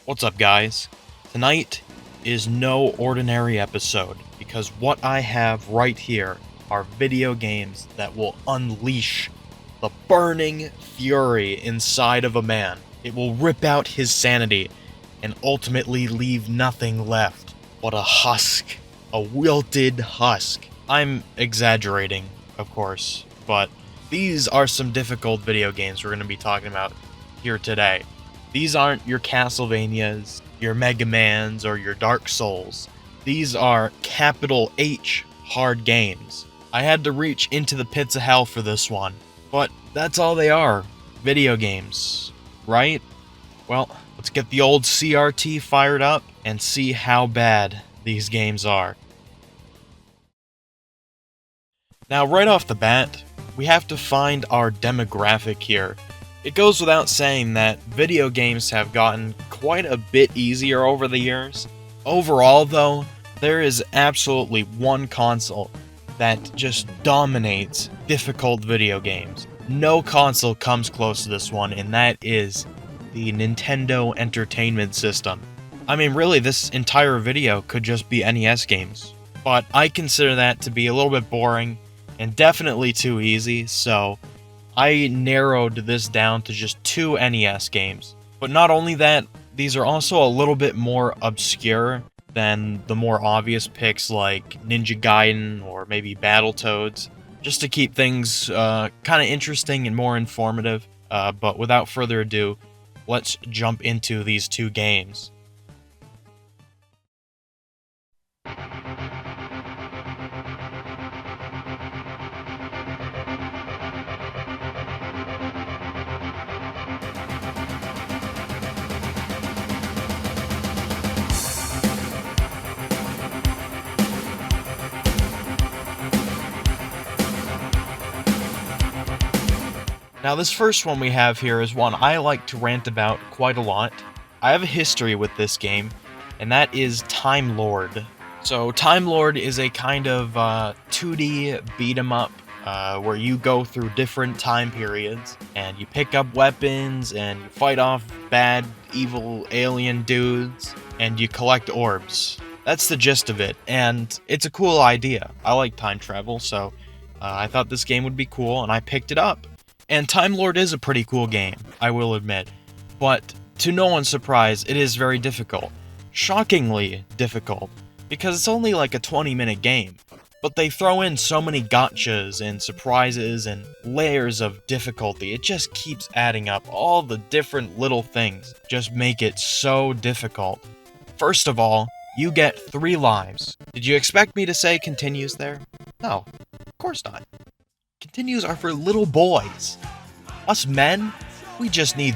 What's up, guys? Tonight is no ordinary episode because what I have right here are video games that will unleash the burning fury inside of a man. It will rip out his sanity and ultimately leave nothing left but a husk, a wilted husk. I'm exaggerating, of course, but these are some difficult video games we're going to be talking about here today. These aren't your Castlevanias, your Mega Mans, or your Dark Souls. These are capital H hard games. I had to reach into the pits of hell for this one, but that's all they are, video games, right? Well, let's get the old CRT fired up and see how bad these games are. Now, right off the bat, we have to find our demographic here. It goes without saying that video games have gotten quite a bit easier over the years. Overall, though, there is absolutely one console that just dominates difficult video games. No console comes close to this one, and that is the Nintendo Entertainment System. I mean, really, this entire video could just be NES games, but I consider that to be a little bit boring and definitely too easy, so I narrowed this down to just 2 NES games. But not only that, these are also a little bit more obscure than the more obvious picks like Ninja Gaiden or maybe Battletoads, just to keep things kind of interesting and more informative. But without further ado, let's jump into these 2 games. Now, this first one we have here is one I like to rant about quite a lot. I have a history with this game, and that is Time Lord. So, Time Lord is a kind of 2D beat-em-up where you go through different time periods, and you pick up weapons, and you fight off bad, evil alien dudes, and you collect orbs. That's the gist of it, and it's a cool idea. I like time travel, so I thought this game would be cool, and I picked it up. And Time Lord is a pretty cool game, I will admit, but to no one's surprise, it is very difficult. Shockingly difficult, because it's only like a 20-minute game, but they throw in so many gotchas and surprises and layers of difficulty, it just keeps adding up. All the different little things just make it so difficult. First of all, you get 3 lives. Did you expect me to say continues there? No, of course not. Continues are for little boys. Us men, we just need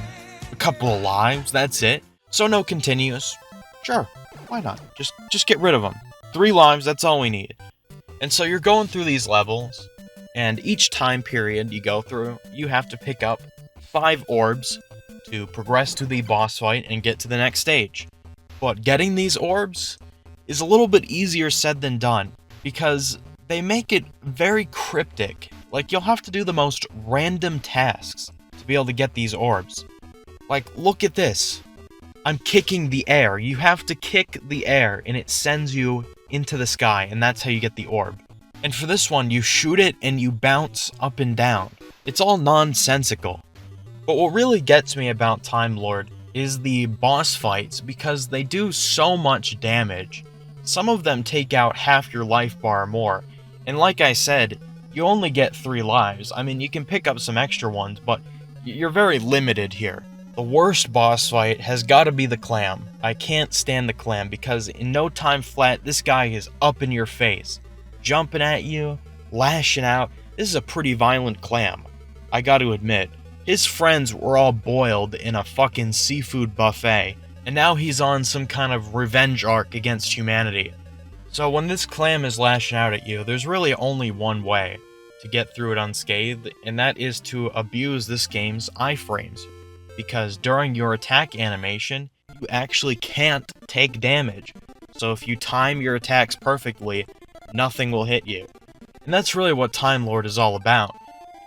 a couple of lives, that's it. So no continues. Sure, why not? Just get rid of them. 3 lives, that's all we need. And so you're going through these levels, and each time period you go through, you have to pick up 5 orbs to progress to the boss fight and get to the next stage. But getting these orbs is a little bit easier said than done, because they make it very cryptic. Like, you'll have to do the most random tasks to be able to get these orbs. Like, look at this. I'm kicking the air. You have to kick the air, and it sends you into the sky, and that's how you get the orb. And for this one, you shoot it, and you bounce up and down. It's all nonsensical. But what really gets me about Time Lord is the boss fights, because they do so much damage. Some of them take out half your life bar or more. And like I said, you only get 3 lives. I mean, you can pick up some extra ones, but you're very limited here. The worst boss fight has got to be the clam. I can't stand the clam because in no time flat, this guy is up in your face, jumping at you, lashing out. This is a pretty violent clam, I got to admit. His friends were all boiled in a fucking seafood buffet, and now he's on some kind of revenge arc against humanity. So when this clam is lashing out at you, there's really only one way to get through it unscathed, and that is to abuse this game's iframes. Because during your attack animation, you actually can't take damage. So if you time your attacks perfectly, nothing will hit you. And that's really what Time Lord is all about,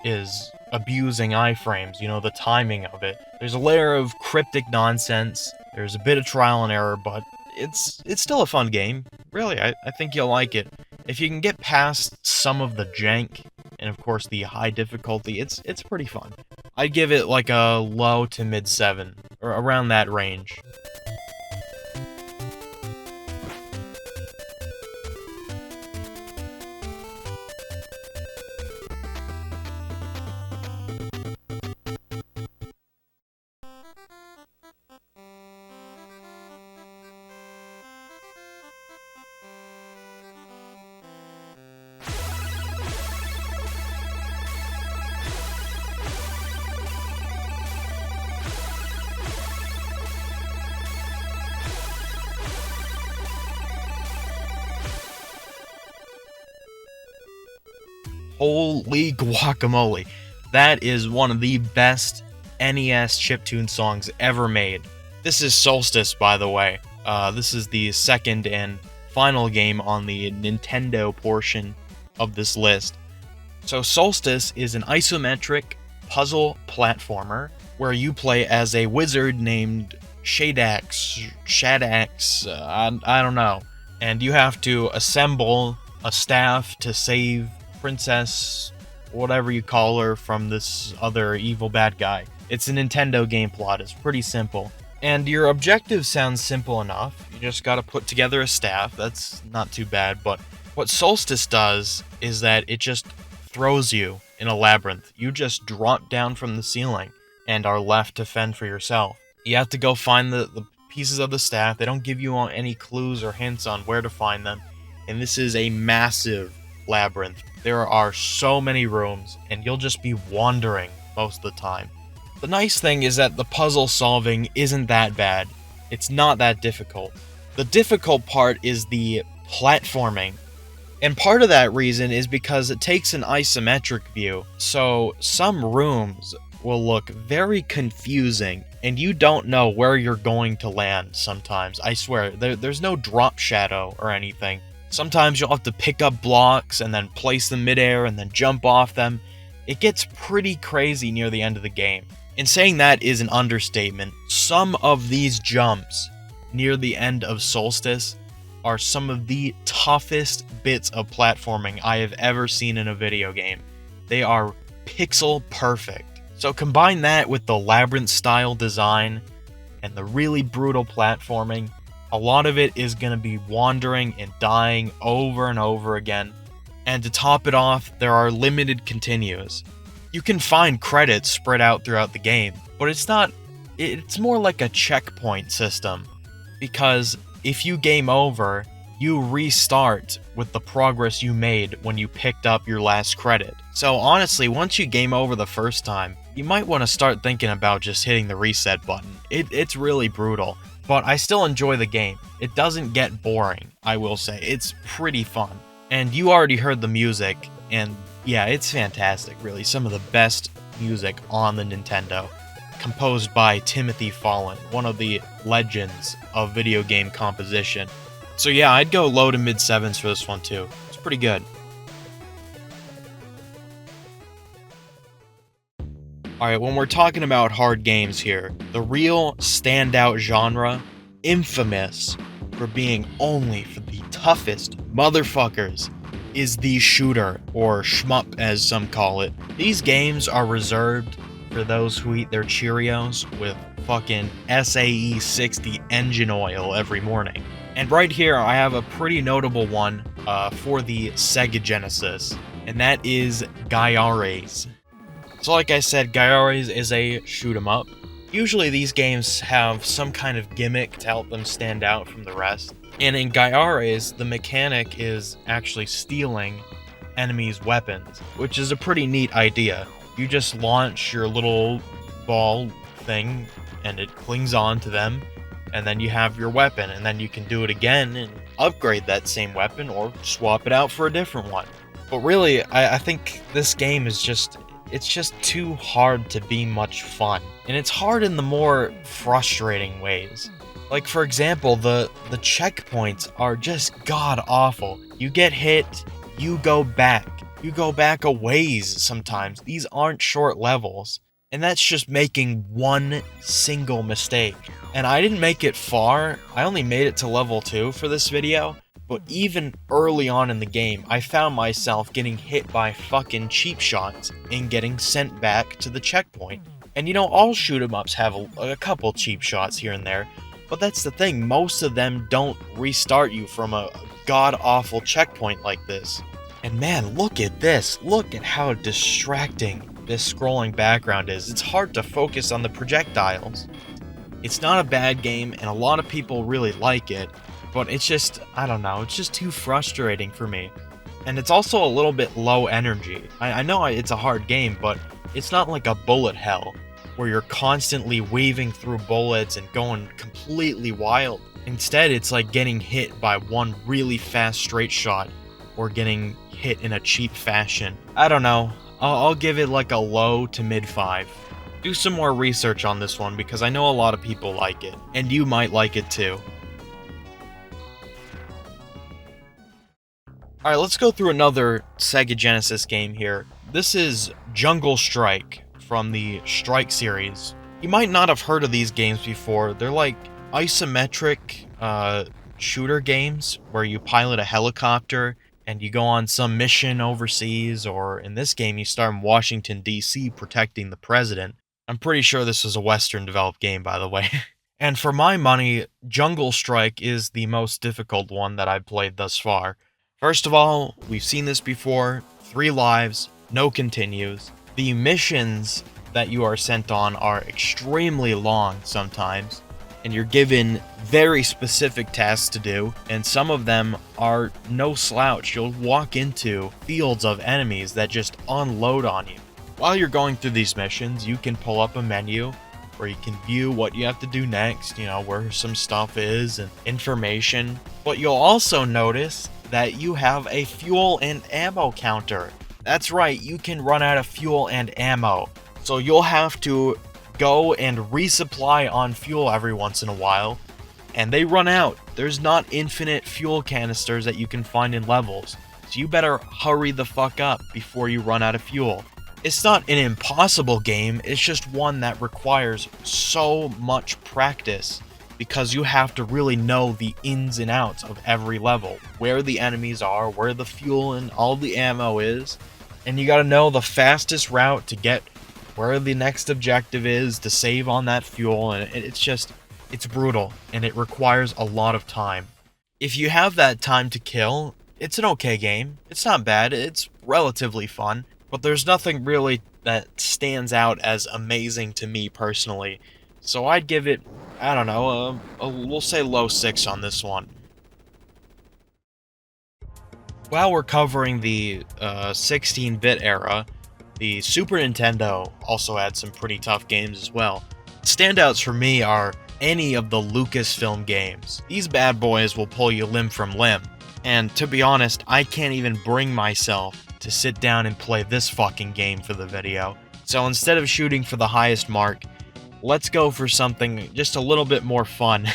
is abusing iframes, you know, the timing of it. There's a layer of cryptic nonsense There's a bit of trial and error, but it's still a fun game. Really, I think you'll like it. If you can get past some of the jank, and of course the high difficulty, it's pretty fun. I'd give it like a low to mid 7, or around that range. Holy guacamole. That is one of the best NES chiptune songs ever made. This is Solstice, by the way. This is the second and final game on the Nintendo portion of this list. So Solstice is an isometric puzzle platformer where you play as a wizard named Shadax, I don't know. And you have to assemble a staff to save Princess, whatever you call her, from this other evil bad guy. It's a Nintendo game plot. It's pretty simple. And your objective sounds simple enough. You just gotta put together a staff. That's not too bad, but what Solstice does is that it just throws you in a labyrinth. You just drop down from the ceiling and are left to fend for yourself. You have to go find the pieces of the staff. They don't give you any clues or hints on where to find them. And this is a massive labyrinth. There are so many rooms, and you'll just be wandering most of the time. The nice thing is that the puzzle solving isn't that bad. It's not that difficult. The difficult part is the platforming. And part of that reason is because it takes an isometric view, so some rooms will look very confusing, and you don't know where you're going to land sometimes. I swear, there's no drop shadow or anything. Sometimes you'll have to pick up blocks and then place them midair and then jump off them. It gets pretty crazy near the end of the game. And saying that is an understatement. Some of these jumps near the end of Solstice are some of the toughest bits of platforming I have ever seen in a video game. They are pixel perfect. So combine that with the labyrinth-style design and the really brutal platforming. A lot of it is going to be wandering and dying over and over again. And to top it off, there are limited continues. You can find credits spread out throughout the game, but it's more like a checkpoint system. Because if you game over, you restart with the progress you made when you picked up your last credit. So honestly, once you game over the first time, you might want to start thinking about just hitting the reset button. It's really brutal. But I still enjoy the game. It doesn't get boring, I will say. It's pretty fun. And you already heard the music, and yeah, it's fantastic, really. Some of the best music on the Nintendo. Composed by Timothy Fallon, one of the legends of video game composition. So yeah, I'd go low to mid 7s for this one too. It's pretty good. Alright, when we're talking about hard games here, the real standout genre, infamous for being only for the toughest motherfuckers, is the shooter, or shmup as some call it. These games are reserved for those who eat their Cheerios with fucking SAE 60 engine oil every morning. And right here, I have a pretty notable one for the Sega Genesis, and that is Gares. So like I said, Gares is a shoot 'em up. Usually these games have some kind of gimmick to help them stand out from the rest. And in Gares, the mechanic is actually stealing enemies' weapons, which is a pretty neat idea. You just launch your little ball thing, and it clings on to them, and then you have your weapon, and then you can do it again and upgrade that same weapon, or swap it out for a different one. But really, I think this game is it's just too hard to be much fun. And it's hard in the more frustrating ways. Like, for example, the checkpoints are just god-awful. You get hit, you go back. You go back a ways sometimes. These aren't short levels. And that's just making one single mistake. And I didn't make it far, I only made it to level 2 for this video, but even early on in the game, I found myself getting hit by fucking cheap shots and getting sent back to the checkpoint. And you know, all shoot 'em ups have a couple cheap shots here and there, but that's the thing, most of them don't restart you from a god-awful checkpoint like this. And man, look at this, look at how distracting this scrolling background is. It's hard to focus on the projectiles. It's not a bad game, and a lot of people really like it, but it's just, I don't know, it's just too frustrating for me. And it's also a little bit low energy. I know it's a hard game, but it's not like a bullet hell, where you're constantly weaving through bullets and going completely wild. Instead, it's like getting hit by one really fast straight shot, or getting hit in a cheap fashion. I don't know, I'll give it like a low to mid 5. Do some more research on this one, because I know a lot of people like it, and you might like it too. Alright, let's go through another Sega Genesis game here. This is Jungle Strike from the Strike series. You might not have heard of these games before. They're like isometric shooter games where you pilot a helicopter and you go on some mission overseas, or in this game you start in Washington, D.C. protecting the president. I'm pretty sure this is a Western developed game, by the way. And for my money, Jungle Strike is the most difficult one that I've played thus far. First of all, we've seen this before, 3 lives, no continues. The missions that you are sent on are extremely long sometimes, and you're given very specific tasks to do, and some of them are no slouch. You'll walk into fields of enemies that just unload on you. While you're going through these missions, you can pull up a menu where you can view what you have to do next, you know, where some stuff is and information. But you'll also notice that you have a fuel and ammo counter. That's right, you can run out of fuel and ammo. So you'll have to go and resupply on fuel every once in a while, and they run out. There's not infinite fuel canisters that you can find in levels, so you better hurry the fuck up before you run out of fuel. It's not an impossible game, it's just one that requires so much practice, because you have to really know the ins and outs of every level, where the enemies are, where the fuel and all the ammo is, and you gotta know the fastest route to get where the next objective is to save on that fuel, and it's brutal, and it requires a lot of time. If you have that time to kill, it's an okay game. It's not bad, it's relatively fun, but there's nothing really that stands out as amazing to me personally. So I'd give it, I don't know, we'll say low 6 on this one. While we're covering the 16-bit era, the Super Nintendo also had some pretty tough games as well. Standouts for me are any of the Lucasfilm games. These bad boys will pull you limb from limb. And to be honest, I can't even bring myself to sit down and play this fucking game for the video. So instead of shooting for the highest mark, let's go for something just a little bit more fun.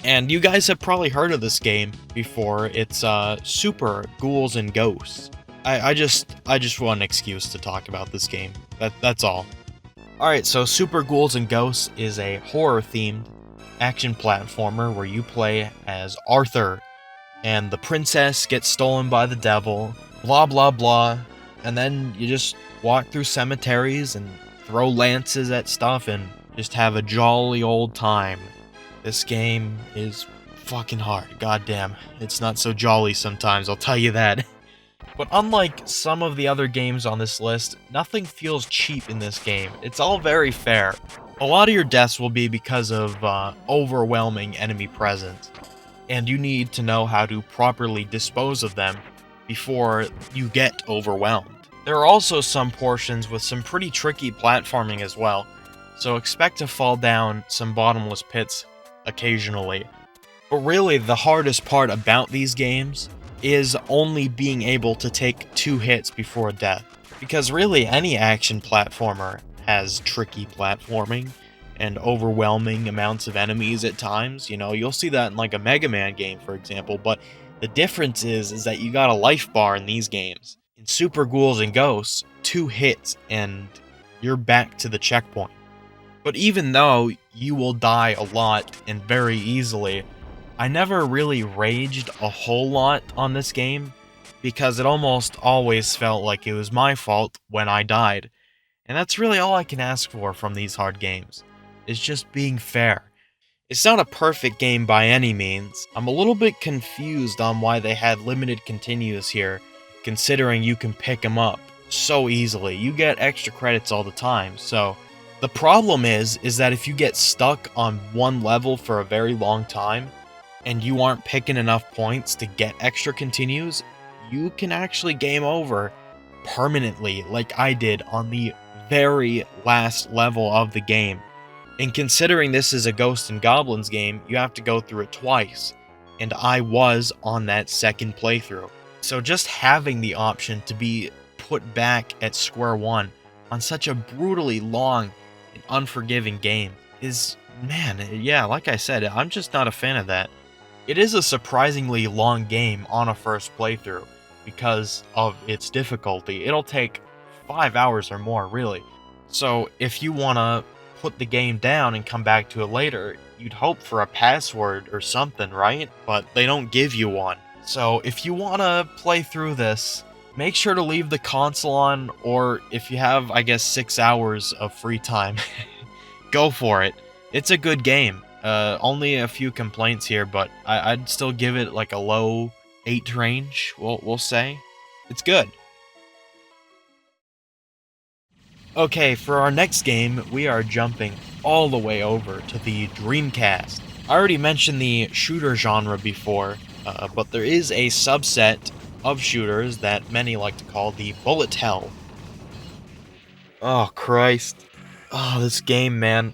And you guys have probably heard of this game before. It's Super Ghouls and Ghosts. I just want an excuse to talk about this game. That's all. Alright, so Super Ghouls and Ghosts is a horror-themed action platformer where you play as Arthur, and the princess gets stolen by the devil, blah blah blah, and then you just walk through cemeteries and throw lances at stuff and just have a jolly old time. This game is fucking hard, goddamn. It's not so jolly sometimes, I'll tell you that. But unlike some of the other games on this list, nothing feels cheap in this game. It's all very fair. A lot of your deaths will be because of overwhelming enemy presence, and you need to know how to properly dispose of them before you get overwhelmed. There are also some portions with some pretty tricky platforming as well, so expect to fall down some bottomless pits occasionally. But really, the hardest part about these games is only being able to take 2 hits before death. Because really, any action platformer has tricky platforming and overwhelming amounts of enemies at times. You know, you'll see that in like a Mega Man game, for example, but the difference is that you got a life bar in these games. In Super Ghouls and Ghosts, 2 hits and you're back to the checkpoint. But even though you will die a lot and very easily. I never really raged a whole lot on this game, because it almost always felt like it was my fault when I died. And that's really all I can ask for from these hard games, is just being fair. It's not a perfect game by any means. I'm a little bit confused on why they had limited continues here, considering you can pick them up so easily. You get extra credits all the time, so... The problem is that if you get stuck on one level for a very long time, and you aren't picking enough points to get extra continues, you can actually game over permanently, like I did on the very last level of the game. And considering this is a Ghosts and Goblins game, you have to go through it twice, and I was on that second playthrough. So just having the option to be put back at square one on such a brutally long and unforgiving game is, man, yeah, like I said, I'm just not a fan of that. It is a surprisingly long game on a first playthrough because of its difficulty. It'll take 5 hours or more, really. So if you want to put the game down and come back to it later, you'd hope for a password or something, right? But they don't give you one. So if you want to play through this, make sure to leave the console on, or if you have, I guess, 6 hours of free time, go for it. It's a good game. Only a few complaints here, but I'd still give it like a low 8 range, we'll say. It's good. Okay, for our next game, we are jumping all the way over to the Dreamcast. I already mentioned the shooter genre before, but there is a subset of shooters that many like to call the bullet hell. Oh, Christ. Oh, this game, man.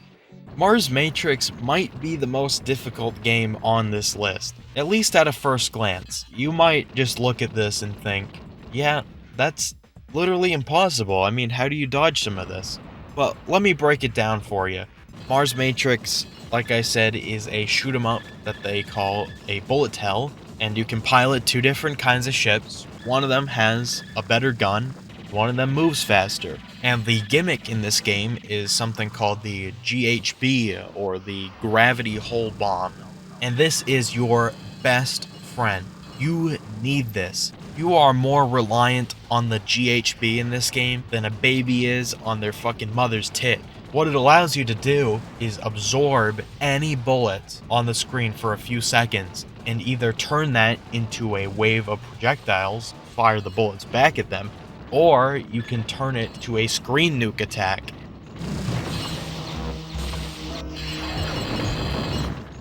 Mars Matrix might be the most difficult game on this list, at least at a first glance. You might just look at this and think, yeah, that's literally impossible. I mean, how do you dodge some of this? But let me break it down for you. Mars Matrix, like I said, is a shoot 'em up that they call a bullet hell, and you can pilot 2 different kinds of ships. One of them has a better gun, one of them moves faster. And the gimmick in this game is something called the GHB, or the Gravity Hole Bomb. And this is your best friend. You need this. You are more reliant on the GHB in this game than a baby is on their fucking mother's tit. What it allows you to do is absorb any bullet on the screen for a few seconds, and either turn that into a wave of projectiles, fire the bullets back at them, or you can turn it to a screen nuke attack.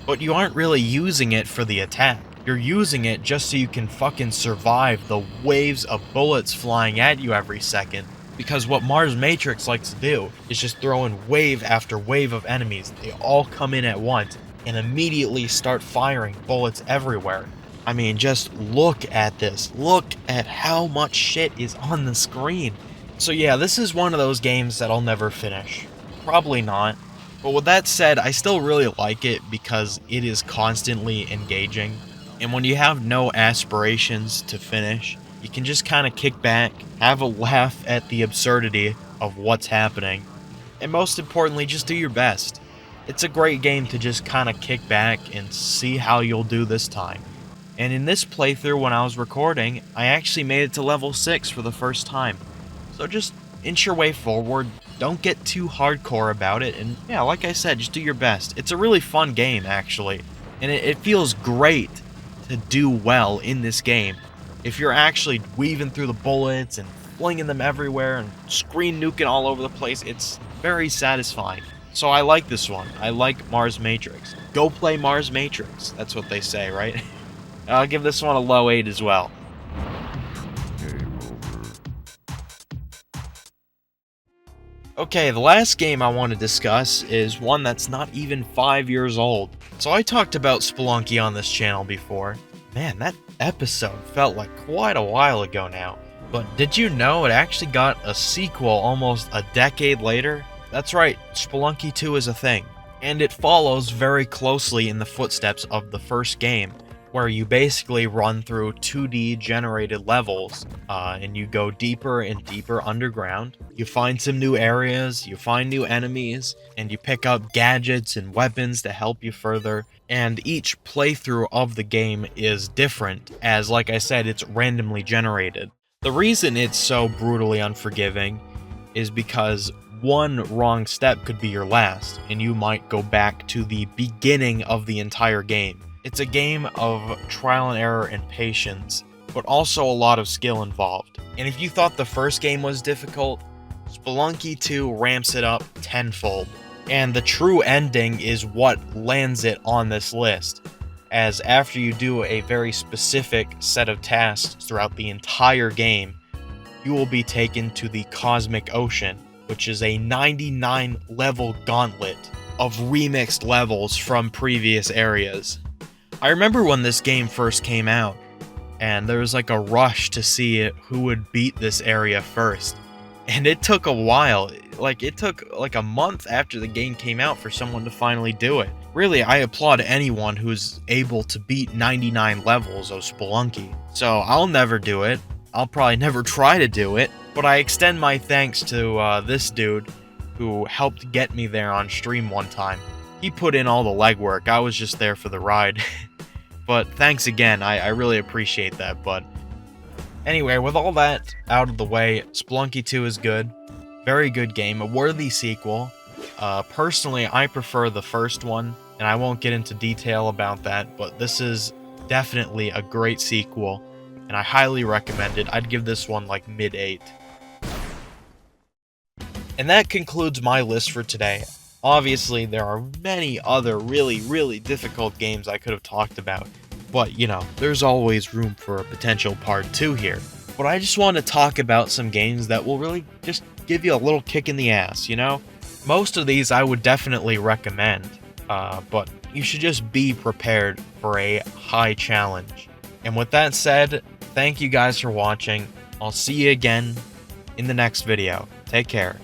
But you aren't really using it for the attack. You're using it just so you can fucking survive the waves of bullets flying at you every second. Because what Mars Matrix likes to do is just throw in wave after wave of enemies. They all come in at once and immediately start firing bullets everywhere. I mean, just look at this. Look at how much shit is on the screen. So yeah, this is one of those games that I'll never finish. Probably not. But with that said, I still really like it because it is constantly engaging. And when you have no aspirations to finish, you can just kind of kick back, have a laugh at the absurdity of what's happening, and most importantly, just do your best. It's a great game to just kind of kick back and see how you'll do this time. And in this playthrough, when I was recording, I actually made it to level 6 for the first time. So just inch your way forward, don't get too hardcore about it, and yeah, like I said, just do your best. It's a really fun game, actually, and it feels great to do well in this game. If you're actually weaving through the bullets and flinging them everywhere and screen nuking all over the place, it's very satisfying. So I like this one. I like Mars Matrix. Go play Mars Matrix. That's what they say, right? I'll give this one a low 8 as well. Okay, the last game I want to discuss is one that's not even 5 years old. So I talked about Spelunky on this channel before. Man, that episode felt like quite a while ago now. But did you know it actually got a sequel almost a decade later? That's right, Spelunky 2 is a thing. And it follows very closely in the footsteps of the first game. where you basically run through 2D generated levels, and you go deeper and deeper underground. You find some new areas, you find new enemies, and you pick up gadgets and weapons to help you further. And each playthrough of the game is different, as like I said, it's randomly generated. The reason it's so brutally unforgiving is because one wrong step could be your last, and you might go back to the beginning of the entire game. It's a game of trial and error and patience, but also a lot of skill involved. And if you thought the first game was difficult, Spelunky 2 ramps it up tenfold. And the true ending is what lands it on this list, as after you do a very specific set of tasks throughout the entire game, you will be taken to the Cosmic Ocean, which is a 99 level gauntlet of remixed levels from previous areas. I remember when this game first came out, and there was like a rush to see who would beat this area first. And it took a while, it took like a month after the game came out for someone to finally do it. Really, I applaud anyone who's able to beat 99 levels of Spelunky. So I'll never do it, I'll probably never try to do it, but I extend my thanks to this dude who helped get me there on stream one time. He put in all the legwork, I was just there for the ride. But thanks again, I really appreciate that, bud. Anyway, with all that out of the way, Spelunky 2 is good. Very good game, a worthy sequel. Personally, I prefer the first one, and I won't get into detail about that, but this is definitely a great sequel, and I highly recommend it. I'd give this one like mid-8. And that concludes my list for today. Obviously, there are many other really difficult games I could have talked about, but you know, there's always room for a potential part 2 here. But I just want to talk about some games that will really just give you a little kick in the ass, you know? Most of these I would definitely recommend, but you should just be prepared for a high challenge. And with that said, thank you guys for watching. I'll see you again in the next video. Take care.